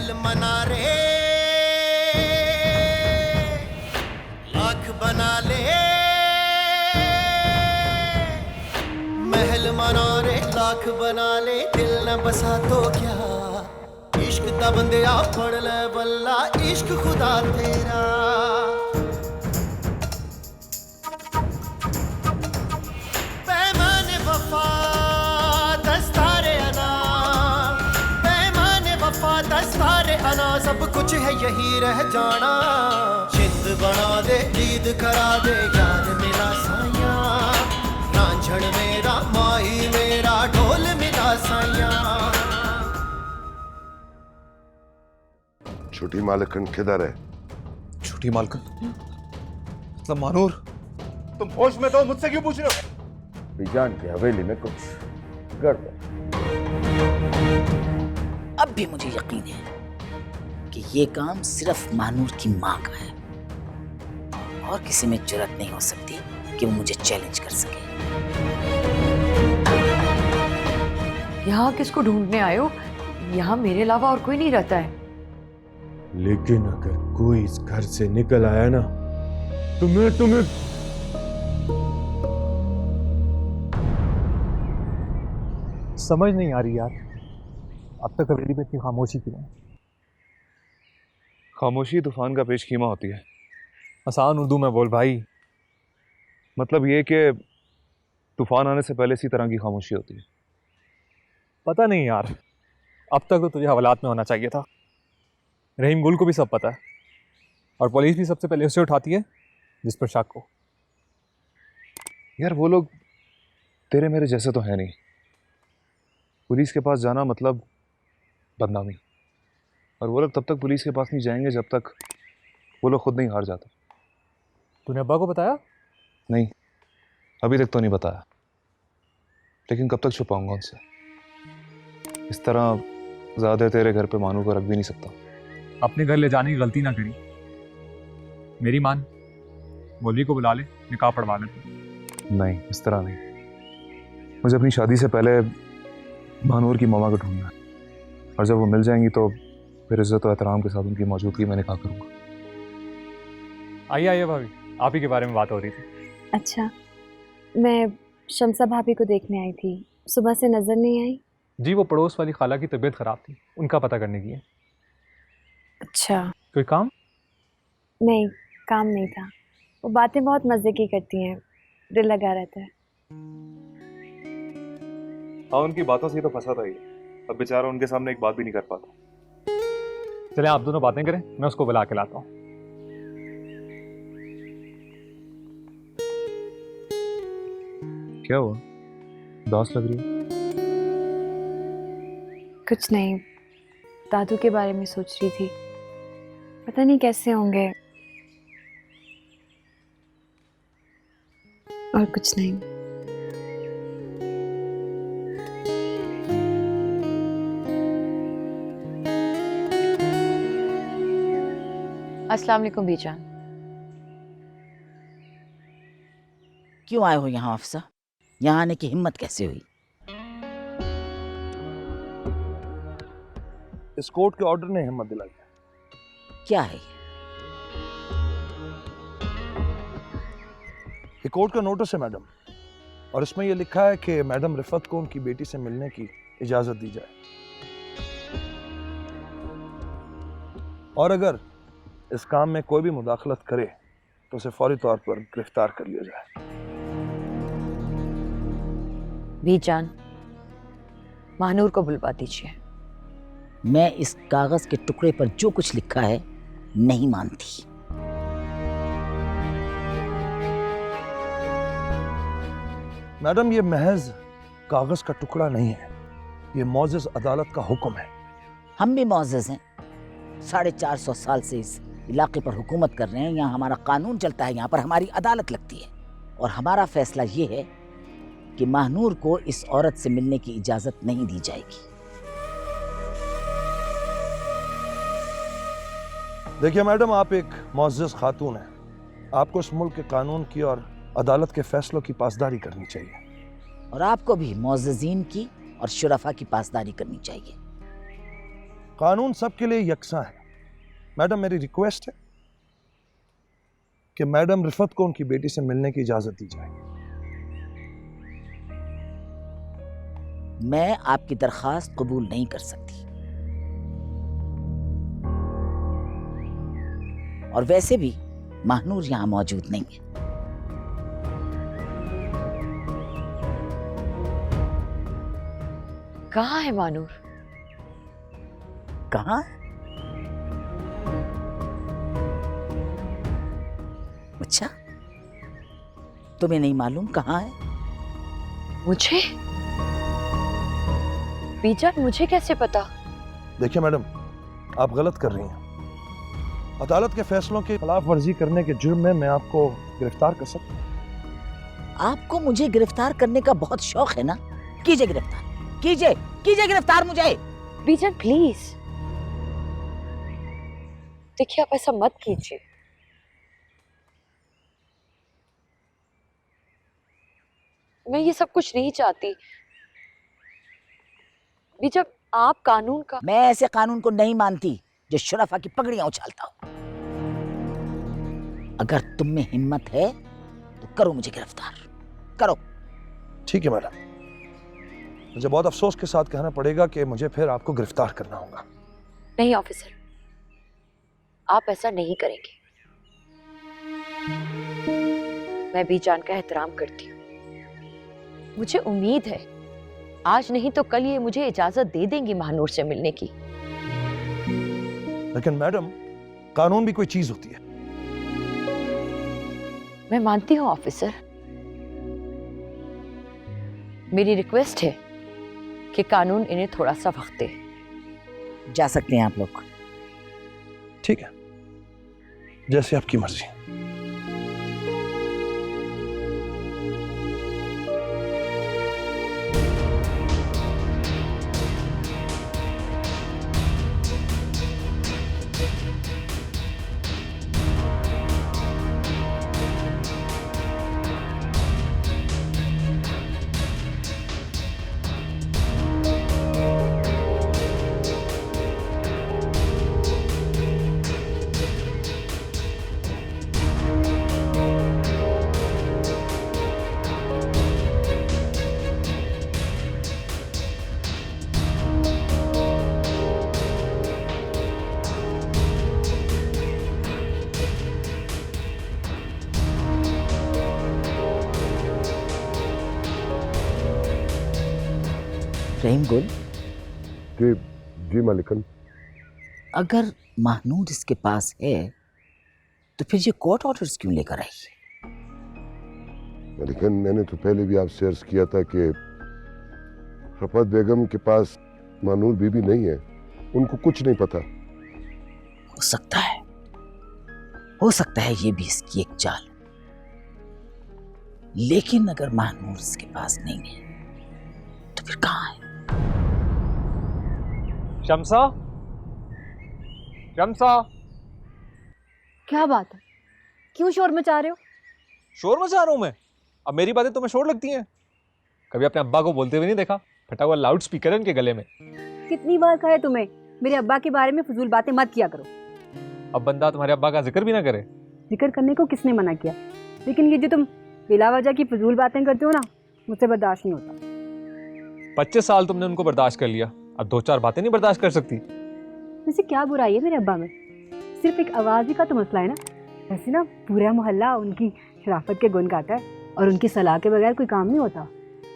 महल मना रे लाख बना ले, महल मना रे लाख बना ले, दिल न बसा तो क्या, इश्क दा बंदिया पढ़ ले बल्ला, इश्क खुदा तेरा। पैमाने वफा दस्तारे अना, पैमाने वफा दस्तारे अना, सब कुछ है यही रह जाना, चित बना दे ईद करा दे, यार मिला साया, रांझण मेरा माही मेरा, ढोल मिला साया। छोटी मालकन किधर है? छोटी मालकन मतलब मानूर? तुम होश में तो मुझसे क्यों पूछ रहे हो? बीजान की हवेली में कुछ गड़बड़। अब भी मुझे यकीन है कि ये काम सिर्फ मानूर की माँ का है, और किसी में जुर्रत नहीं हो सकती कि वो मुझे चैलेंज कर सके। यहाँ किसको ढूंढने आए हो? यहाँ मेरे अलावा और कोई नहीं रहता है। लेकिन अगर कोई इस घर से निकल आया ना तो मैं तुम्हें समझ नहीं आ रही यार, अब तक हवेली में इतनी खामोशी क्यों है? खामोशी तूफान का पेशखीमा होती है। आसान उर्दू में बोल भाई। मतलब ये कि तूफान आने से पहले इसी तरह की खामोशी होती है। पता नहीं यार, अब तक तो तुझे हवालात में होना चाहिए था। रहीम गुल को भी सब पता है, और पुलिस भी सबसे पहले उसे उठाती है जिस पर शक हो। यार वो लोग तेरे मेरे जैसे तो है नहीं। पुलिस के पास जाना मतलब बदनामी, और वो लोग तब तक पुलिस के पास नहीं जाएंगे जब तक वो लोग खुद नहीं हार जाते। तूने अब्बा को बताया? नहीं, अभी तक तो नहीं बताया, लेकिन कब तक छुपाऊंगा उनसे। इस तरह ज़्यादा तेरे घर पे मानू को रख भी नहीं सकता। अपने घर ले जाने की गलती ना करी। मेरी मान, मौलवी को बुला ले, निकाह पढ़वा ले। नहीं, इस तरह नहीं। मुझे अपनी शादी से पहले भानूर की मामा को ढूंढना है, और जब वो मिल जाएंगी तो फिर इज्जत और एहतराम के साथ उनकी मौजूदगी में निकाह करूंगा। आइए आइए भाभी, आप ही के बारे में बात हो रही थी। अच्छा, मैं शमसा भाभी को देखने आई थी, सुबह से नजर नहीं आई। जी, वो पड़ोस वाली खाला की तबीयत खराब थी, उनका पता करने की है। अच्छा। कोई काम? नहीं, काम नहीं था। वो बातें बहुत मजे की करती हैं, दिल लगा रहता है। हाँ, उनकी बातों से ही तो फंसा था ये। अब बेचारा उनके सामने एक बात भी नहीं कर पाता। चले आप दोनों बातें करें, मैं उसको बुला के लाता हूँ। क्या हुआ? उदास लग रही है। कुछ नहीं, दादू के बारे में सोच रही थी, पता नहीं कैसे होंगे। और कुछ नहीं। अस्सलाम वालेकुम बीजान। क्यों आए हो यहाँ अफसा? यहाँ आने की हिम्मत कैसे हुई? इस कोर्ट के ऑर्डर ने हिम्मत दिलाई है। क्या है? ये कोर्ट का नोटिस है मैडम, और इसमें यह लिखा है कि मैडम रिफत को उनकी बेटी से मिलने की इजाजत दी जाए, और अगर इस काम में कोई भी मुदाखलत करे तो उसे फौरी तौर पर गिरफ्तार कर लिया जाए। बीजान, मानूर को बुलवा दीजिए। मैं इस कागज के टुकड़े पर जो कुछ लिखा है नहीं मानती। मैडम, ये महज कागज का टुकड़ा नहीं है, ये मौजूद अदालत का हुक्म है। हम भी मौजूद हैं, 450 साल से इस इलाके पर हुकूमत कर रहे हैं। यहाँ हमारा कानून चलता है, यहाँ पर हमारी अदालत लगती है, और हमारा फैसला ये है कि महानूर को इस औरत से मिलने की इजाजत नहीं दी जाएगी। देखिए मैडम, आप एक मुअज़्ज़ज़ खातून हैं, आपको इस मुल्क के कानून की और अदालत के फैसलों की पासदारी करनी चाहिए। और आपको भी मुअज़्ज़ज़ीन की और शुरफा की पासदारी करनी चाहिए। कानून सबके लिए यकसा है। मैडम, मेरी रिक्वेस्ट है कि मैडम रिफत को उनकी बेटी से मिलने की इजाजत दी जाए। मैं आपकी दरखास्त कबूल नहीं कर सकती, और वैसे भी महानूर यहां मौजूद नहीं है। कहाँ है महानूर? कहाँ? अच्छा, तुम्हें नहीं मालूम कहाँ है? मुझे? बीजान, मुझे कैसे पता? देखिए मैडम, आप गलत कर रही हैं। अदालत के फैसलों की खिलाफ वर्जी करने के जुर्म में मैं आपको गिरफ्तार कर सकता हूं। आपको मुझे गिरफ्तार करने का बहुत शौक है ना? कीजिए गिरफ्तार, कीजिए कीजिए गिरफ्तार मुझे। बीजान प्लीज, देखिए आप ऐसा मत कीजिए। मैं ये सब कुछ नहीं चाहती। भी जब आप कानून का... मैं ऐसे कानून को नहीं मानती जो शुरफा की पगड़ियां उछालता हो। अगर तुम में हिम्मत है तो करो मुझे गिरफ्तार, करो। ठीक है मैडम, मुझे बहुत अफसोस के साथ कहना पड़ेगा कि मुझे फिर आपको गिरफ्तार करना होगा। नहीं ऑफिसर, आप ऐसा नहीं करेंगे। मैं बीजान का एहतराम करती हूँ। मुझे उम्मीद है आज नहीं तो कल ये मुझे इजाजत दे देंगी महानूर से मिलने की। लेकिन मैडम, कानून भी कोई चीज होती है। मैं मानती हूँ ऑफिसर, मेरी रिक्वेस्ट है कि कानून इन्हें थोड़ा सा वक्त दे। जा सकते हैं आप लोग। ठीक है, जैसे आपकी मर्जी। रहीम गुल, जी जी मालिकन। अगर महानूर इसके पास है तो फिर ये कोर्ट ऑर्डर्स क्यों लेकर आई है? मालिकन, मैंने तो पहले भी आपसे अर्ज किया था कि शफकत बेगम के पास मानूर बीबी नहीं है, उनको कुछ नहीं पता। हो सकता है ये भी इसकी एक चाल। लेकिन अगर महानूर इसके पास नहीं है तो फिर कहाँ है? शम्सा, शम्सा, क्या बात है? क्यों शोर मचा रहे हो? शोर मचा रहा हूं मैं? अब मेरी बातें तुम्हें शोर लगती हैं? कभी अपने अब्बा को बोलते हुए नहीं देखा? फटा हुआ लाउड स्पीकर है उनके गले में। कितनी बार कहा है तुम्हें मेरे अब्बा के बारे में फजूल बातें मत किया करो। अब बंदा तुम्हारे अब्बा का जिक्र भी ना करे। जिक्र करने को किसने मना किया? लेकिन ये जो तुम बिला वजह की फजूल बातें करते हो ना, मुझसे बर्दाश्त नहीं होता। 25 साल तुमने उनको बर्दाश्त कर लिया, अब 2-4 बातें नहीं बर्दाश्त कर सकती? वैसे क्या बुराई है मेरे अब्बा में? सिर्फ एक आवाज़ ही का तो मसला है ना। वैसे ना पूरा मोहल्ला उनकी शराफत के गुण गाता है और उनकी सलाह के बगैर कोई काम नहीं होता।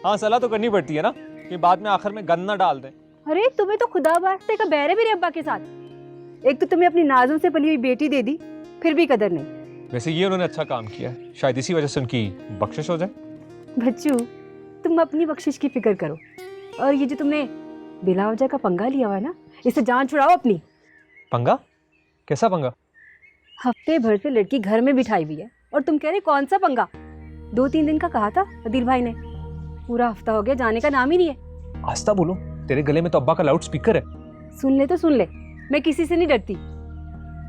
हाँ, सलाह तो करनी पड़ती है ना, कि बाद में आखिर में गंद ना डाल दें। अरे तुम्हें तो खुदा वास्ते का बैर है मेरे अब्बा के साथ। एक तो तुम्हें अपनी नाज़ों से पली हुई बेटी दे दी, फिर भी कदर नहीं। वैसे ये उन्होंने अच्छा काम किया है, शायद इसी वजह से उनकी बख्शिश हो जाए। बच्चू, तुम अपनी बख्शिश की फिक्र करो, और ये जो तुमने बिला वजह का पंगा लिया हुआ है ना, इससे जान छुड़ाओ अपनी। पंगा? कैसा पंगा? हफ्ते भर से लड़की घर में बिठाई हुई है और तुम कह रहे कौन सा पंगा? 2-3 दिन का कहा था अदिल भाई ने, पूरा हफ्ता हो गया, जाने का नाम ही नहीं है। आस्ता बोलो, तेरे गले में तो अब्बा का लाउड स्पीकर है। सुन ले तो सुन ले, मैं किसी से नहीं डरती।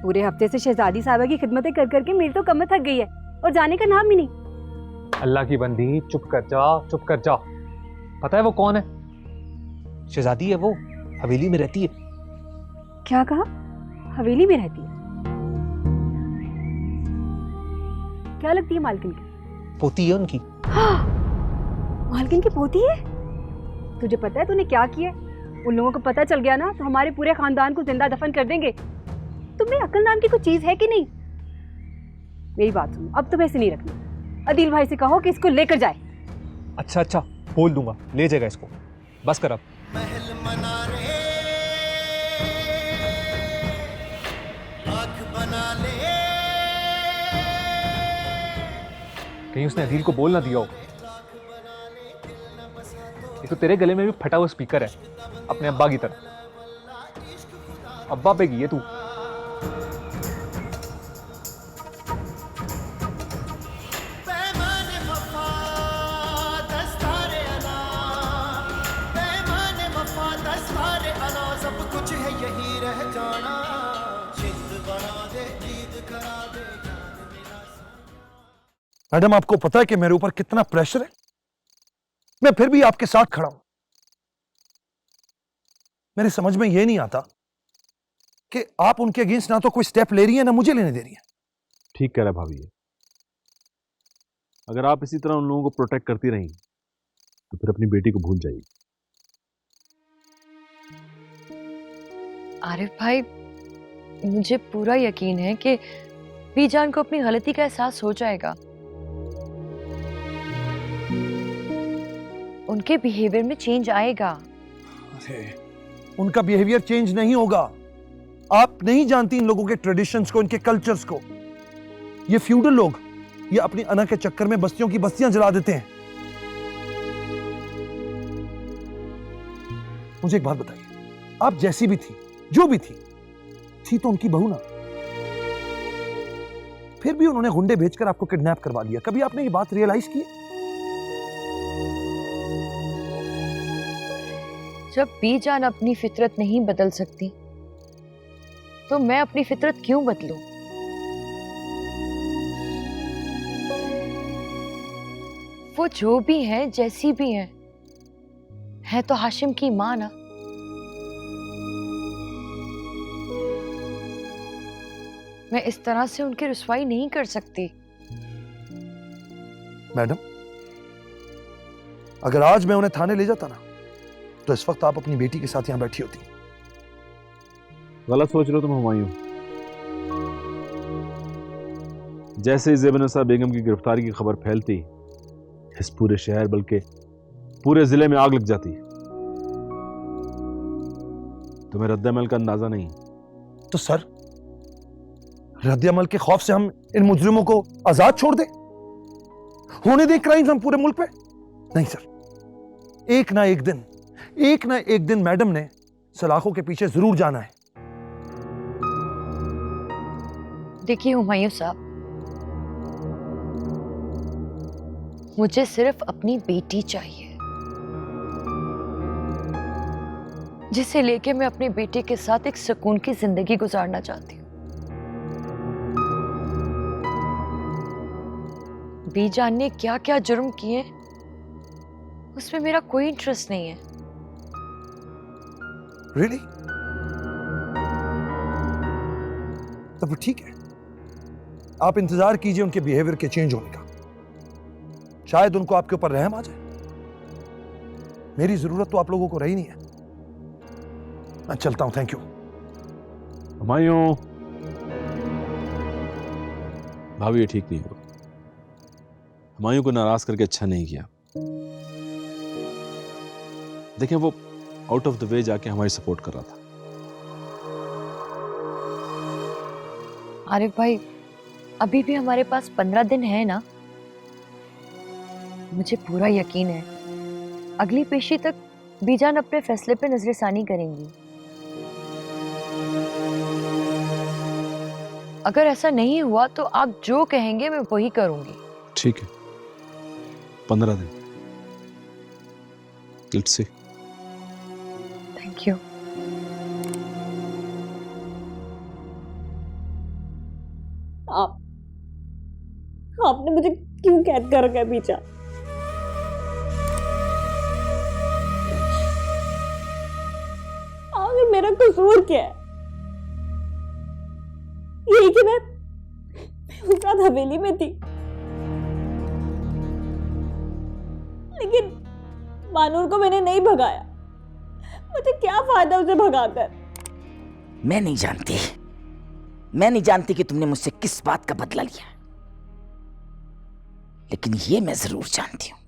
पूरे हफ्ते से शहजादी साहबा की खिदमतें कर करके मेरी तो कमर थक गई है, और जाने का नाम ही नहीं। अल्लाह की बंदी, चुप कर जा, चुप कर जा। पता है वो कौन है? शहजादी है वो, हवेली में रहती है। क्या कहा? हवेली में रहती है? क्या लगती है मालकिन की? पोती है उनकी। मालकिन की पोती है? तुझे पता है तूने क्या किया? उन लोगों को पता चल गया ना तो हमारे पूरे खानदान को जिंदा दफन कर देंगे। तुम्हें अक्ल नाम की कोई चीज है कि नहीं? मेरी बात सुनो, अब तुम्हें ऐसे नहीं रखना। अदील भाई से कहो कि इसको लेकर जाए। अच्छा अच्छा, बोल दूंगा, ले जाएगा इसको। बस कर अब। महल मनारे आँख बना ले। कहीं उसने अदील को बोल ना दिया हो। ये तो तेरे गले में भी फटा हुआ स्पीकर है, अपने अब्बा की तरह। अब्बा पे की है तू। पैमाने वफा दस्तारे अना, पैमाने वफा दस्तारे अना, सब कुछ है यही रह जाना। जिंद बना दे, जीद करा दे, याद मेरा साया। मैडम, आपको पता है कि मेरे ऊपर कितना प्रेशर है? मैं फिर भी आपके साथ खड़ा हूं। मेरे समझ में यह नहीं आता कि आप उनके अगेंस्ट ना तो कोई स्टेप ले रही है ना मुझे लेने दे रही है। ठीक कह रहा है भाभी ये। अगर आप इसी तरह उन लोगों को प्रोटेक्ट करती रही तो फिर अपनी बेटी को भूल जाएगी। आरिफ भाई, मुझे पूरा यकीन है कि बीजान को अपनी गलती का एहसास हो जाएगा। उनके बिहेवियर में चेंज आएगा। अरे, उनका बिहेवियर चेंज नहीं होगा। आप नहीं जानती इन लोगों के ट्रेडिशंस को, इनके कल्चर्स को। ये फ्यूडल लोग, ये अपनी अना के चक्कर में बस्तियों की बस्तियां जला देते हैं। मुझे एक बात बताइए, आप जैसी भी थी, जो भी थी तो उनकी बहू ना। फिर भी उन्होंने गुंडे भेजकर आपको किडनैप करवा लिया। कभी आपने ये बात रियलाइज की? जब बीजान अपनी फितरत नहीं बदल सकती तो मैं अपनी फितरत क्यों बदलूं? वो जो भी हैं, जैसी भी हैं, है तो हाशिम की मां ना। मैं इस तरह से उनकी रुसवाई नहीं कर सकती। मैडम, अगर आज मैं उन्हें थाने ले जाता ना तो इस वक्त आप अपनी बेटी के साथ यहां बैठी होती। गलत सोच रहे हो तुम हुमायूं। जैसे ही ज़ेबनसा बेगम की गिरफ्तारी की खबर फैलती, इस पूरे शहर बल्कि पूरे जिले में आग लग जाती। तुम्हें रद्द-ए-अमल का अंदाजा नहीं। तो सर, रद्द-ए-अमल के खौफ से हम इन मुजरिमों को आजाद छोड़ दें? होने दें क्राइम्स हम पूरे मुल्क पे? नहीं सर, एक ना एक दिन मैडम ने सलाखों के पीछे जरूर जाना है। देखिए हुमायूं साहब, मुझे सिर्फ अपनी बेटी चाहिए, जिसे लेके मैं अपनी बेटी के साथ एक सुकून की जिंदगी गुजारना चाहती हूँ। बीजान ने क्या क्या जुर्म किए उसमें मेरा कोई इंटरेस्ट नहीं है। रियली? तब ठीक है, आप इंतजार कीजिए उनके बिहेवियर के चेंज होने का। शायद उनको आपके ऊपर रहम आ जाए। मेरी जरूरत तो आप लोगों को रही नहीं है। मैं चलता हूं, थैंक यू। हुमायूं, भाभी ये ठीक नहीं हुआ। हुमायूं को नाराज करके अच्छा नहीं किया। देखें, वो आउट ऑफ द वे जाके हमारी सपोर्ट कर रहा था। आरिफ भाई, अभी भी हमारे पास 15 दिन है ना। मुझे पूरा यकीन है अगली पेशी तक बीजान अपने फैसले पे नजरसानी करेंगी। अगर ऐसा नहीं हुआ तो आप जो कहेंगे मैं वही करूंगी। ठीक है, 15 दिन। Let's see. Thank you. आपने मुझे क्यों कैद कर रखा है पीछा? आखिर मेरा कसूर क्या है? क्योंकि मैं उस रात हवेली में थी। लेकिन मानूर को मैंने नहीं भगाया। मुझे क्या फायदा उसे भगाकर। मैं नहीं जानती कि तुमने मुझसे किस बात का बदला लिया, लेकिन ये मैं जरूर जानती हूं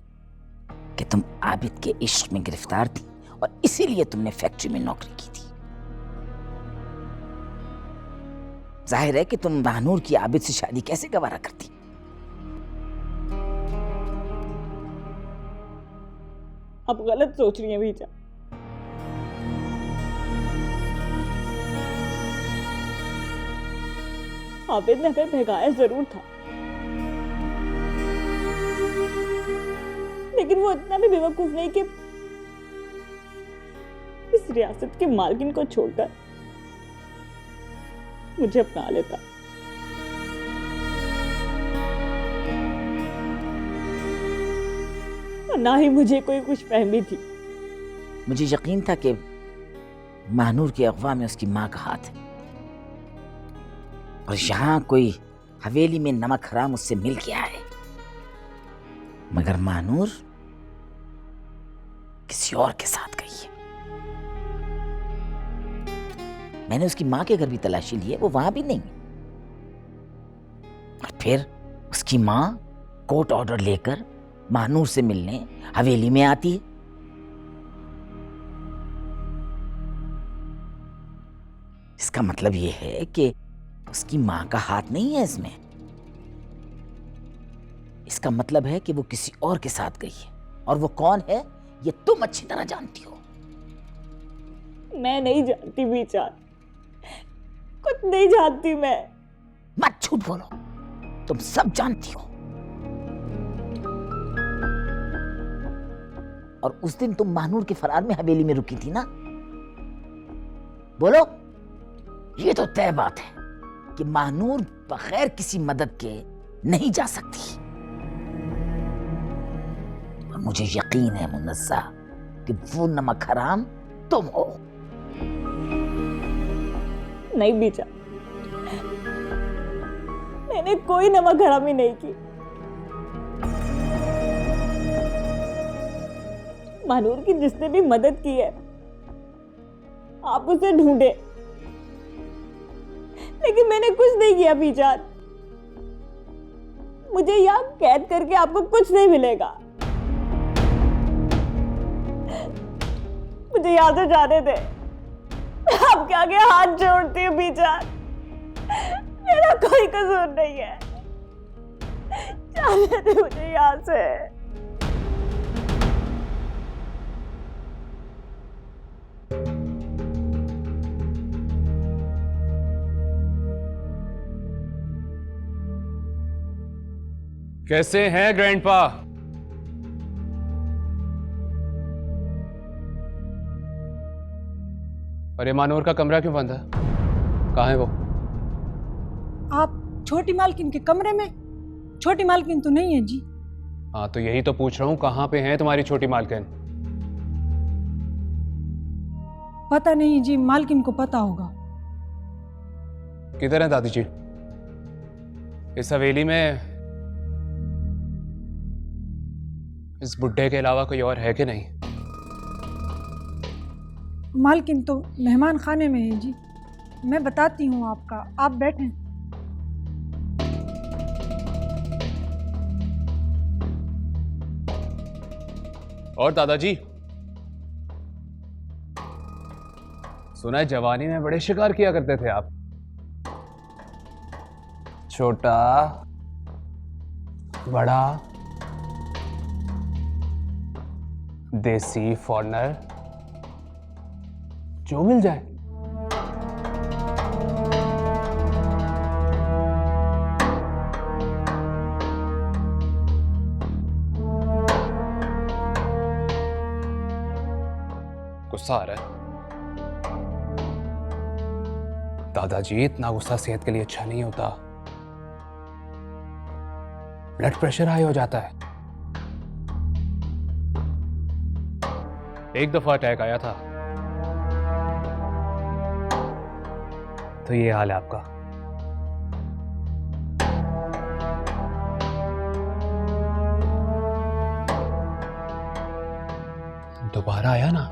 कि तुम आबिद के इश्क में गिरफ्तार थी और इसीलिए तुमने फैक्ट्री में नौकरी की थी। जाहिर है कि तुम महानूर की आबिद से शादी कैसे गवारा करती। अब गलत सोच रही है बीजा। आबिद ने हमें भगाया जरूर था, लेकिन वो इतना भी बेवकूफ नहीं कि इस रियासत की मालकिन को छोड़कर मुझे अपना लेता। और ना ही मुझे कोई कुछ फहमी थी। मुझे यकीन था कि महानूर के अगवा में उसकी मां का हाथ है, और यहां कोई हवेली में नमक हराम उससे मिल गया है। मगर महानूर किसी और के साथ गई है। मैंने उसकी मां के घर भी तलाशी ली है, वो वहां भी नहीं। और फिर उसकी मां कोर्ट ऑर्डर लेकर महानूर से मिलने हवेली में आती है। इसका मतलब यह है कि उसकी मां का हाथ नहीं है इसमें। इसका मतलब है कि वो किसी और के साथ गई है, और वो कौन है ये तुम अच्छी तरह जानती हो। मैं नहीं जानती बीचा, कुछ नहीं जानती मैं। मत झूठ बोलो, तुम सब जानती हो। और उस दिन तुम महानूर के फरार में हवेली में रुकी थी ना। बोलो, ये तो तय बात है कि महानूर बगैर किसी मदद के नहीं जा सकती। और मुझे यकीन है मुनस्सा कि वो नमक हराम तुम हो। नहीं बीचा, मैंने कोई नमक हरामी नहीं की। महानूर की जिसने भी मदद की है, आप उसे ढूंढे, लेकिन मैंने कुछ नहीं किया बीजान। मुझे यहाँ कैद करके आपको कुछ नहीं मिलेगा। मुझे यहाँ से जाने दे। आपके आगे हाथ जोड़ती हूँ बीजान, मेरा कोई कसूर नहीं है। जाने दे मुझे यहाँ से। कैसे हैं ग्रैंडपा? अरे मानूर का कमरा क्यों बंद है? कहाँ है वो? आप छोटी मालकिन के कमरे में? छोटी मालकिन तो नहीं है जी। हाँ तो यही तो पूछ रहा हूँ, कहाँ पे है तुम्हारी छोटी मालकिन? पता नहीं जी, मालकिन को पता होगा। किधर है दादी जी? इस हवेली में इस बुड्ढे के अलावा कोई और है कि नहीं? मालकिन तो मेहमान खाने में है जी। मैं बताती हूँ आपका, आप बैठें। और दादाजी, सुना है जवानी में बड़े शिकार किया करते थे आप। छोटा, बड़ा, देसी, फॉरनर, जो मिल जाए। गुस्सा आ रहा है दादाजी, इतना गुस्सा सेहत के लिए अच्छा नहीं होता। ब्लड प्रेशर हाई हो जाता है। एक दफा अटैक आया था तो ये हाल है आपका। दोबारा आया ना।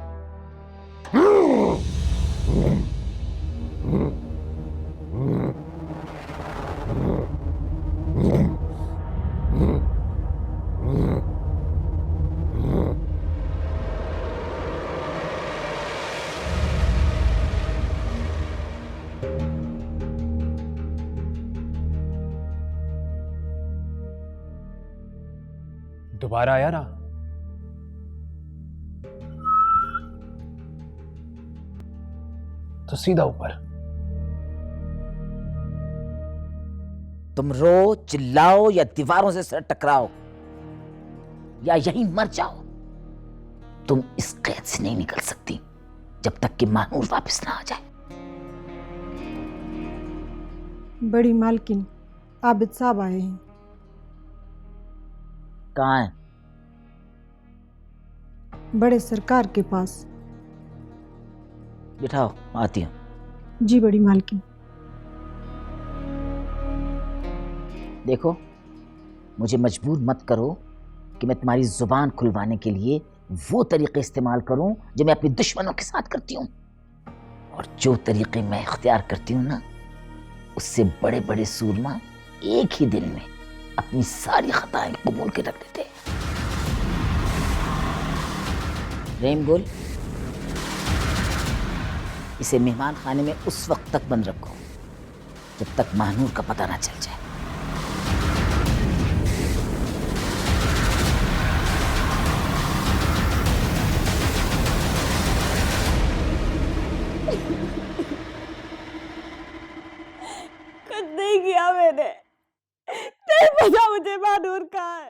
दोबारा आया ना। तो सीधा ऊपर। तुम रो, चिल्लाओ या दीवारों से सर टकराओ या यहीं मर जाओ, तुम इस कैद से नहीं निकल सकती जब तक कि महानूर वापस ना आ जाए। बड़ी मालकिन, आबिद साहब आए हैं। कहाँ है? बड़े सरकार के पास। बिठाओ, आती हूँ। जी बड़ी मालकिन। देखो, मुझे मजबूर मत करो कि मैं तुम्हारी जुबान खुलवाने के लिए वो तरीके इस्तेमाल करूं जो मैं अपने दुश्मनों के साथ करती हूं। और जो तरीके मैं इख्तियार करती हूं ना, उससे बड़े बड़े सूरमा एक ही दिन में अपनी सारी खताएं कबूल के रख देते। रहीम गुल, इसे मेहमान खाने में उस वक्त तक बंद रखो जब तक महानूर का पता ना चल जाए। कुछ नहीं किया मैंने, नहीं पता मुझे महानूर कहाँ है।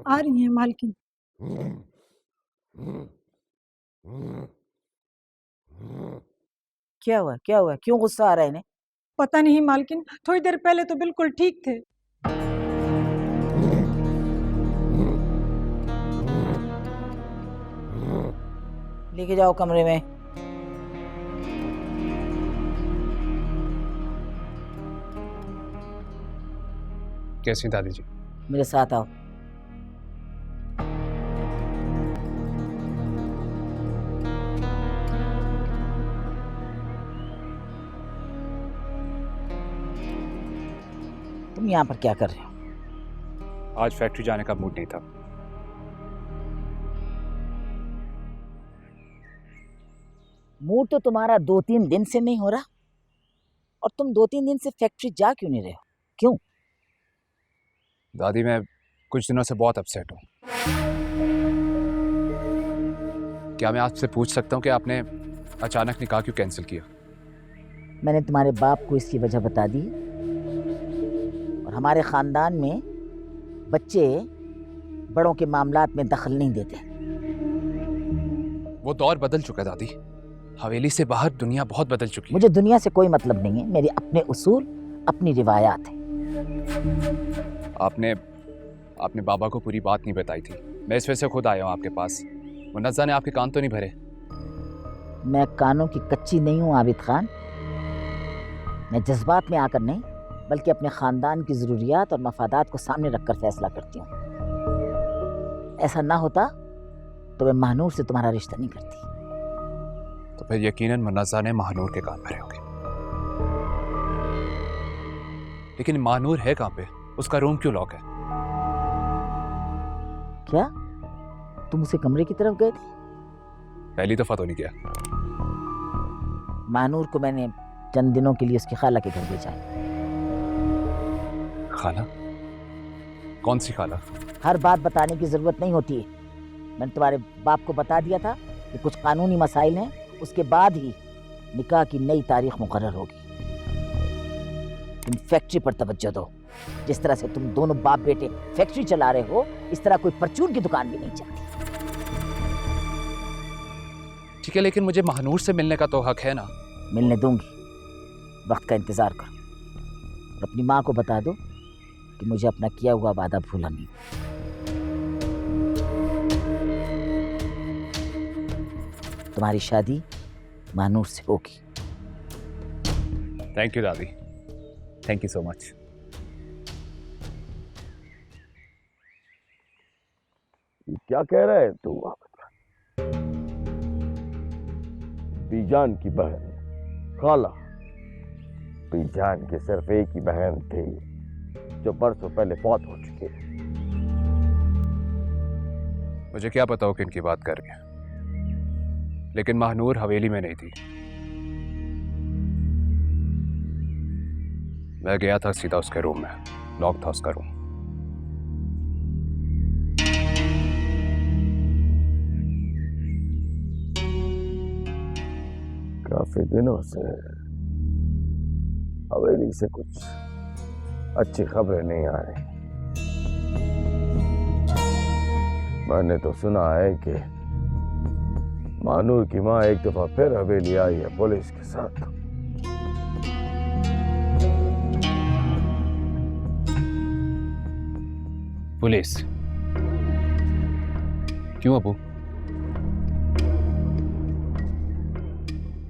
आ रही हैं मालकिन। क्या हुआ, क्या हुआ, क्यों गुस्सा आ रहा है इन्हें? पता नहीं मालकिन, थोड़ी देर पहले तो बिल्कुल ठीक थे। लेके जाओ कमरे में। कैसी दादी जी? मेरे साथ आओ। तुम यहाँ पर क्या कर रहे हो? आज फैक्ट्री जाने का मूड नहीं था। मूड तो तुम्हारा 2-3 दिन से नहीं हो रहा, और तुम 2-3 दिन से फैक्ट्री जा क्यों नहीं रहे हो? क्यों? दादी, मैं कुछ दिनों से बहुत अपसेट हूँ। क्या मैं आपसे पूछ सकता हूँ कि आपने अचानक निकाह क्यों कैंसिल किया? मैंने तुम्हारे बाप को इसकी वजह बता दी, और हमारे खानदान में बच्चे बड़ों के मामलात में दखल नहीं देते। वो दौर बदल चुका है दादी। हवेली से बाहर दुनिया बहुत बदल चुकी है। मुझे दुनिया से कोई मतलब नहीं है। मेरे अपने उसूल, अपनी रिवायात है। आपने बाबा को पूरी बात नहीं बताई थी। मैं इस वजह से खुद आया हूँ आपके पास। मुन्नज़्ज़ा ने आपके कान तो नहीं भरे? मैं कानों की कच्ची नहीं हूँ आबिद खान। मैं जज्बात में आकर नहीं, बल्कि अपने खानदान की ज़रूरियात और मफादात को सामने रखकर फैसला करती हूँ। ऐसा ना होता तो मैं महानूर से तुम्हारा रिश्ता नहीं करती। तो फिर यकीनन मुन्नज़्ज़ा ने महानूर के कान भरे होंगे। लेकिन महानूर है कहाँ पे? उसका रूम क्यों लॉक है? क्या तुम उसे कमरे की तरफ गए थे? पहली दफा तो नहीं गया। महानूर को मैंने चंद दिनों के लिए उसकी खाला के घर भेजा है। खाला? कौन सी खाला? हर बात बताने की जरूरत नहीं होती है। मैंने तुम्हारे बाप को बता दिया था कि कुछ कानूनी मसाइल हैं, उसके बाद ही निकाह की नई तारीख मुकर्रर होगी। तुम फैक्ट्री पर तवज्जो दो। जिस तरह से तुम दोनों बाप बेटे फैक्ट्री चला रहे हो, इस तरह कोई परचून की दुकान भी नहीं चलती। ठीक है, लेकिन मुझे महानूर से मिलने का तो हक है ना? मिलने दूंगी, वक्त का इंतजार करो। और अपनी माँ को बता दो कि मुझे अपना किया हुआ वादा भूला नहीं। तुम्हारी शादी महानूर से होगी। थैंक यू दादी, थैंक यू सो मच। क्या कह रहा है तू? बीजान की बहन खाला। बीजान की सिर्फ एक ही बहन थी जो बरसों पहले फौत हो चुकी है। मुझे क्या पता हो किनकी बात कर रही है, लेकिन महानूर हवेली में नहीं थी। मैं गया था सीधा उसके रूम में, लॉक था उसका रूम। काफी दिनों से हवेली से कुछ अच्छी खबरें नहीं आ रही। मैंने तो सुना है कि मानूर की माँ एक दफा फिर हवेली आई है पुलिस के साथ। पुलिस? क्यों अबू?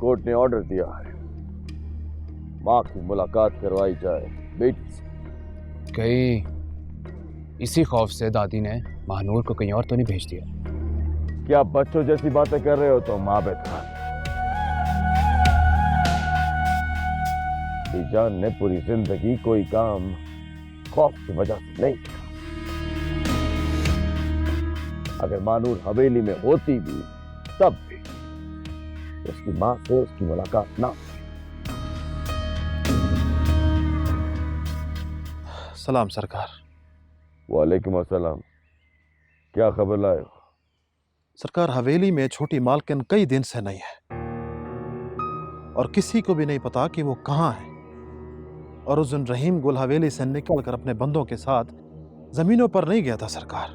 कोर्ट ने ऑर्डर दिया है माँ की मुलाकात करवाई जाए बेटी से। कहीं इसी खौफ से दादी ने महानूर को कहीं और तो नहीं भेज दिया? क्या बच्चों जैसी बातें कर रहे हो तुम आबिद खान? बीजान ने पूरी जिंदगी कोई काम खौफ की वजह से नहीं किया। अगर मानूर हवेली में होती भी तब भी उसकी मां से उसकी मुलाकात ना। सलाम सरकार। वालेकुम अस्सलाम। क्या खबर लाए हो? सरकार, हवेली में छोटी मालकिन कई दिन से नहीं है और किसी को भी नहीं पता कि वो कहाँ है। और उस दिन रहीम गुल हवेली से निकलकर अपने बंदों के साथ जमीनों पर नहीं गया था सरकार,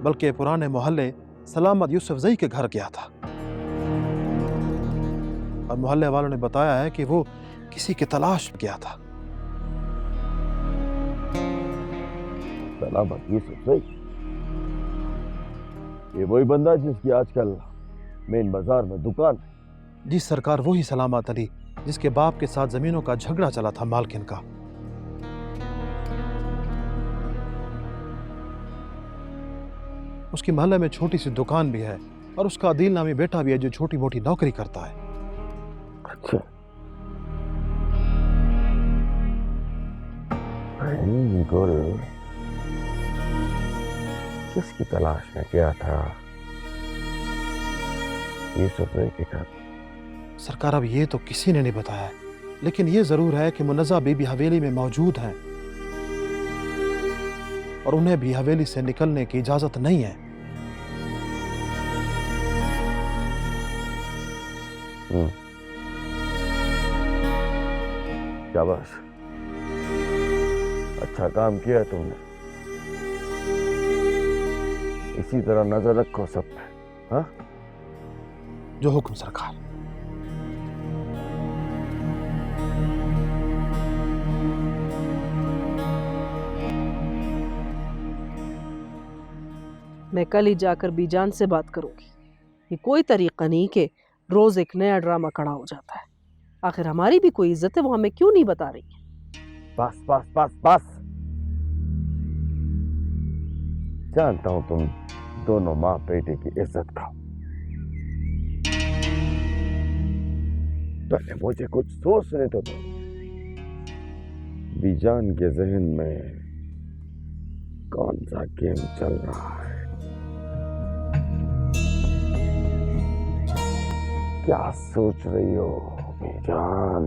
बल्कि पुराने मोहल्ले सलामत यूसुफजई के घर गया था। और मोहल्ले वालों ने बताया है कि वो किसी की तलाश में गया था। सलामत यूसुफजई? ये वही बंदा जिसकी आजकल मेन बाजार में दुकान है? जी सरकार, वही सलामत अली जिसके बाप के साथ जमीनों का झगड़ा चला था मालकिन का। उसकी मोहल्ले में छोटी सी दुकान भी है और उसका अदील नामी बेटा भी है जो छोटी मोटी नौकरी करता है। अच्छा, गुल किसकी तलाश में गया था यूसुफजई के घर? सरकार, अब ये तो किसी ने नहीं बताया है, लेकिन ये जरूर है कि मुन्नजा बीबी हवेली में मौजूद हैं और उन्हें भी हवेली से निकलने की इजाजत नहीं है। शाबाश, अच्छा काम किया तुमने। इसी तरह नजर रखो सब पे। हाँ, जो हुक्म सरकार। मैं कल ही जाकर बीजान से बात करूंगी। ये कोई तरीका नहीं कि रोज एक नया ड्रामा खड़ा हो जाता है। आखिर हमारी भी कोई इज्जत है, वो हमें क्यों नहीं बता रही है? बस बस बस बस, जानता हूं तुम दोनों माँ बेटे की इज्जत खाओ। पहले मुझे कुछ सोचने तो दो। बीजान के जहन में कौन सा गेम चल रहा है? क्या सोच रही हो बीजान?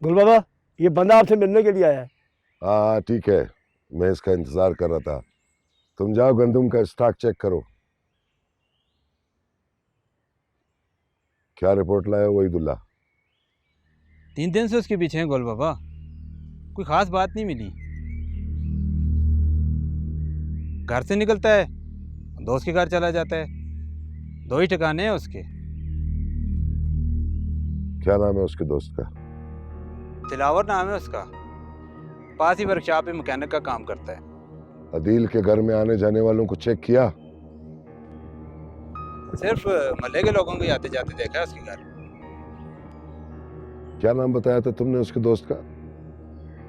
गुल बाबा, ये बंदा आपसे मिलने के लिए आया है। हाँ ठीक है, मैं इसका इंतजार कर रहा था। तुम जाओ गंदम का स्टॉक चेक करो। क्या रिपोर्ट लाया वहीदुल्ला? 3 दिन से उसके पीछे हैं गोल बाबा, कोई खास बात नहीं मिली। घर से निकलता है, दोस्त के घर चला जाता है, 2 ही ठिकाने हैं उसके। क्या नाम है उसके दोस्त का? दिलावर नाम है उसका, पास ही वर्कशॉप में मैकेनिक का काम करता है। अदील के घर में आने जाने वालों को चेक किया? सिर्फ महल्ले के लोगों को ही आते जाते देखा है उसके घर। क्या नाम बताया था तुमने उसके दोस्त का?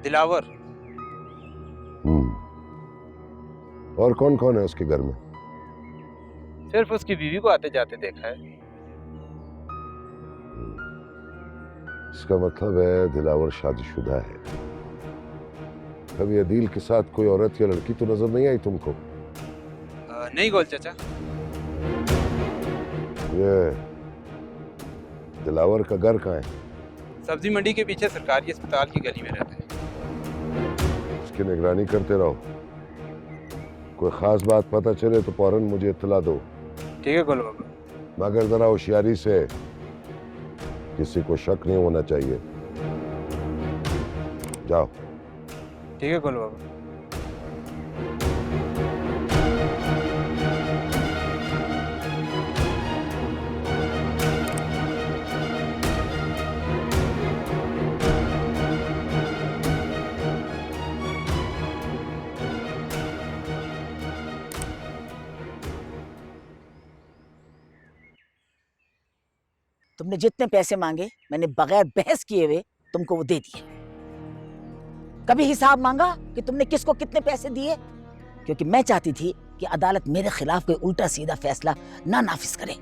दिलावर। और कौन कौन है उसके घर में? सिर्फ उसकी बीवी को आते जाते देखा है। इसका मतलब है दिलावर शादीशुदा है। कभी अदील के साथ कोई औरत या लड़की तो नजर नहीं आई तुमको? नहीं गोल चाचा। ये दिलावर का घर कहाँ है? सब्जी मंडी के पीछे सरकारी अस्पताल की गली में रहता है। उसकी निगरानी करते रहो, कोई खास बात पता चले तो फौरन मुझे इत्तला दो। ठीक है गोल बाबा। मगर जरा होशियारी से, किसी को शक नहीं होना चाहिए। जाओ। ठीक है गोल बाबा। तुमने जितने पैसे मांगे मैंने बगैर बहस किए हुए तुमको वो दे दिए। कभी हिसाब मांगा कि तुमने किसको कितने पैसे दिए? क्योंकि मैं चाहती थी कि अदालत मेरे खिलाफ कोई उल्टा सीधा फैसला ना नाफिज करे,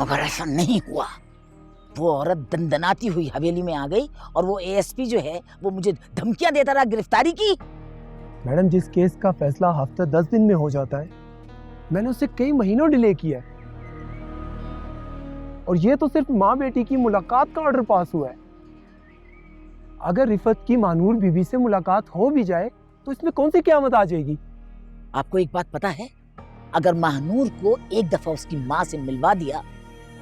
मगर ऐसा नहीं हुआ। वो औरत दंदनाती हुई हवेली में आ गई और वो एएसपी जो है वो मुझे धमकियां देता रहा गिरफ्तारी की। मैडम, जिस केस का फैसला हफ्ता 10 दिन में हो जाता है, मैंने उसे कई महीनों डिले किया है। और ये तो सिर्फ माँ बेटी की मुलाकात का ऑर्डर पास हुआ है। अगर रिफत की मानूर बीबी से मुलाकात हो भी जाए तो इसमें कौन सी क़यामत आ जाएगी? आपको एक बात पता है, अगर महानूर को एक दफा उसकी माँ से मिलवा दिया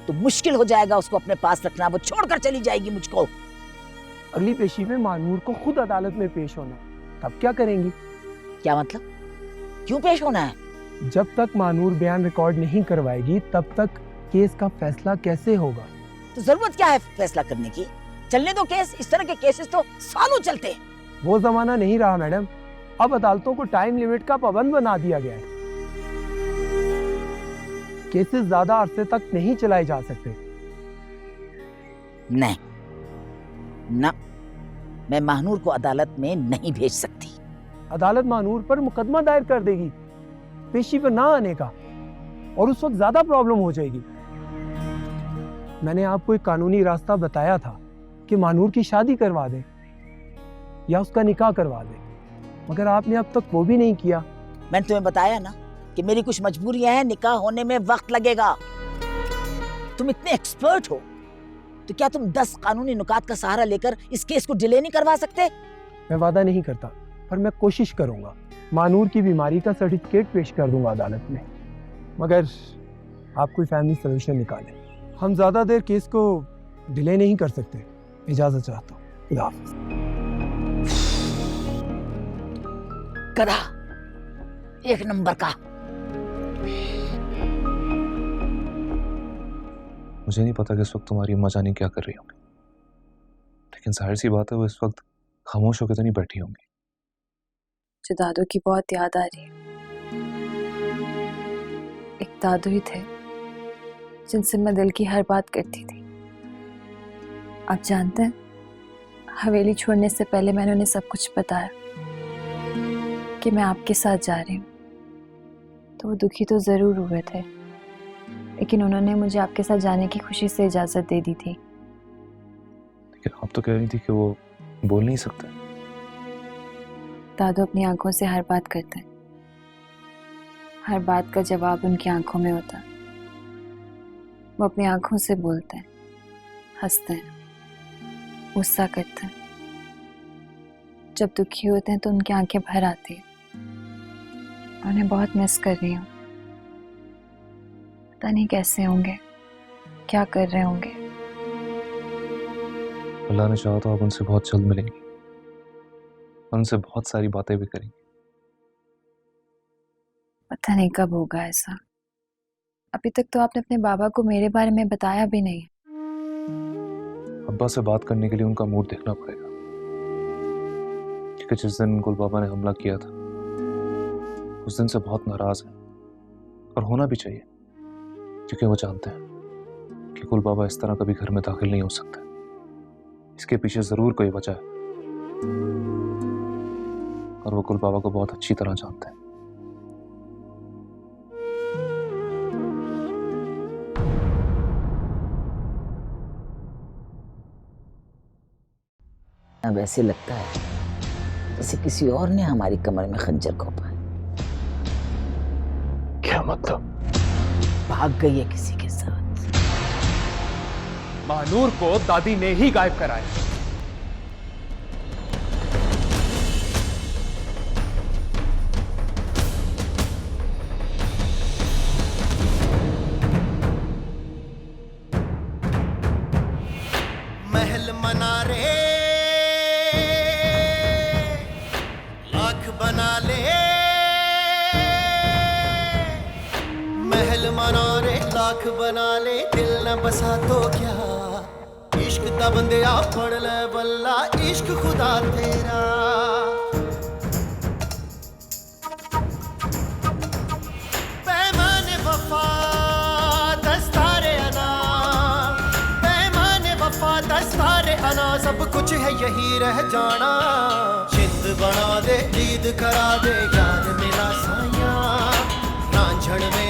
तो मुश्किल हो जाएगा उसको अपने पास रखना। वो छोड़कर चली जाएगी मुझको। अगली पेशी में मानूर को खुद अदालत में पेश होना, तब क्या करेंगी? क्या मतलब? क्यों पेश होना है? जब तक मानूर बयान रिकॉर्ड नहीं करवाएगी तब तक केस का फैसला कैसे होगा? तो जरूरत क्या है फैसला करने की? चलने दो केस। इस तरह के केसेस तो सालों चलते हैं। वो जमाना नहीं रहा मैडम, अब अदालतों को टाइम लिमिट का पाबंद बना दिया गया है। केसेस ज्यादा अरसे तक नहीं चलाए जा सकते। नहीं ना, मैं महानूर को अदालत में नहीं भेज सकती। अदालत महानूर पर मुकदमा दायर कर देगी पेशी पर ना आने का, और उस वक्त ज्यादा प्रॉब्लम हो जाएगी। मैंने आपको एक कानूनी रास्ता बताया था कि मानूर की शादी करवा दें या उसका निकाह करवा दें, मगर आपने अब तक वो भी नहीं किया। मैंने तुम्हें बताया ना कि मेरी कुछ मजबूरियां हैं, निकाह होने में वक्त लगेगा। तुम इतने एक्सपर्ट हो तो क्या तुम 10 कानूनी नुकात का सहारा लेकर इस केस को डिले नहीं करवा सकते? मैं वादा नहीं करता, पर मैं कोशिश करूंगा। मानूर की बीमारी का सर्टिफिकेट पेश कर दूंगा अदालत में, मगर आप कोई फैमिली सोल्यूशन निकालें। हम ज्यादा देर केस को डिले नहीं कर सकते। इजाजत चाहता हूँ। खुदा हाफिज। करा एक नंबर का। मुझे नहीं पता कि इस वक्त तुम्हारी अम्मा जानी क्या कर रही होंगी, लेकिन जाहिर सी बात है वो इस वक्त खामोश होकर तो नहीं बैठी होंगी। मुझे दादू की बहुत याद आ रही है। एक दादू ही थे जिनसे मैं दिल की हर बात करती थी। आप जानते हैं, हवेली छोड़ने से पहले मैंने उन्हें सब कुछ बताया कि मैं आपके साथ जा रही हूँ, तो वो दुखी तो ज़रूर हुए थे, लेकिन उन्होंने मुझे आपके साथ जाने की खुशी से इजाज़त दे दी थी। लेकिन आप तो कह रही थी कि वो बोल नहीं सकते। दादू अपनी आंखों से हर बात करते हैं, हर बात का जवाब उनकी आंखों में होता है। वो अपनी आंखों से बोलते हैं, हंसते हैं, गुस्सा करते हैं, जब दुखी होते हैं तो उनकी आंखें भर आती हैं। उन्हें बहुत मिस कर रही हूँ। पता नहीं कैसे होंगे, क्या कर रहे होंगे। अल्लाह ने चाहा तो आप उनसे बहुत जल्द मिलेंगी और उनसे बहुत सारी बातें भी करेंगी। पता नहीं कब होगा ऐसा। अभी तक तो आपने अपने बाबा को मेरे बारे में बताया भी नहीं। अब्बा से बात करने के लिए उनका मूड देखना पड़ेगा, क्योंकि जिस दिन गुल बाबा ने हमला किया था उस दिन से बहुत नाराज हैं, और होना भी चाहिए, क्योंकि वो जानते हैं कि गुल बाबा इस तरह कभी घर में दाखिल नहीं हो सकते। इसके पीछे जरूर कोई वजह है, और वो गुल बाबा को बहुत अच्छी तरह जानते हैं। अब ऐसे लगता है जैसे किसी और ने हमारी कमर में खंजर घोंपा है। क्या मतलब? भाग गई है किसी के साथ। महानूर को दादी ने ही गायब कराया। महल मनारे लाख बना ले, महल मनारे लाख बना ले, दिल न बसा तो क्या। इश्क दा बंदिया पढ़ ले बल्ला, इश्क खुदा तेरा। पैमाने वफा दस्तारे अना, पैमाने वफा दस्तारे अना, सब कुछ है यही रह जाना। जिंद बना दे, ईद करा दे, यार मिला साया, रांझण में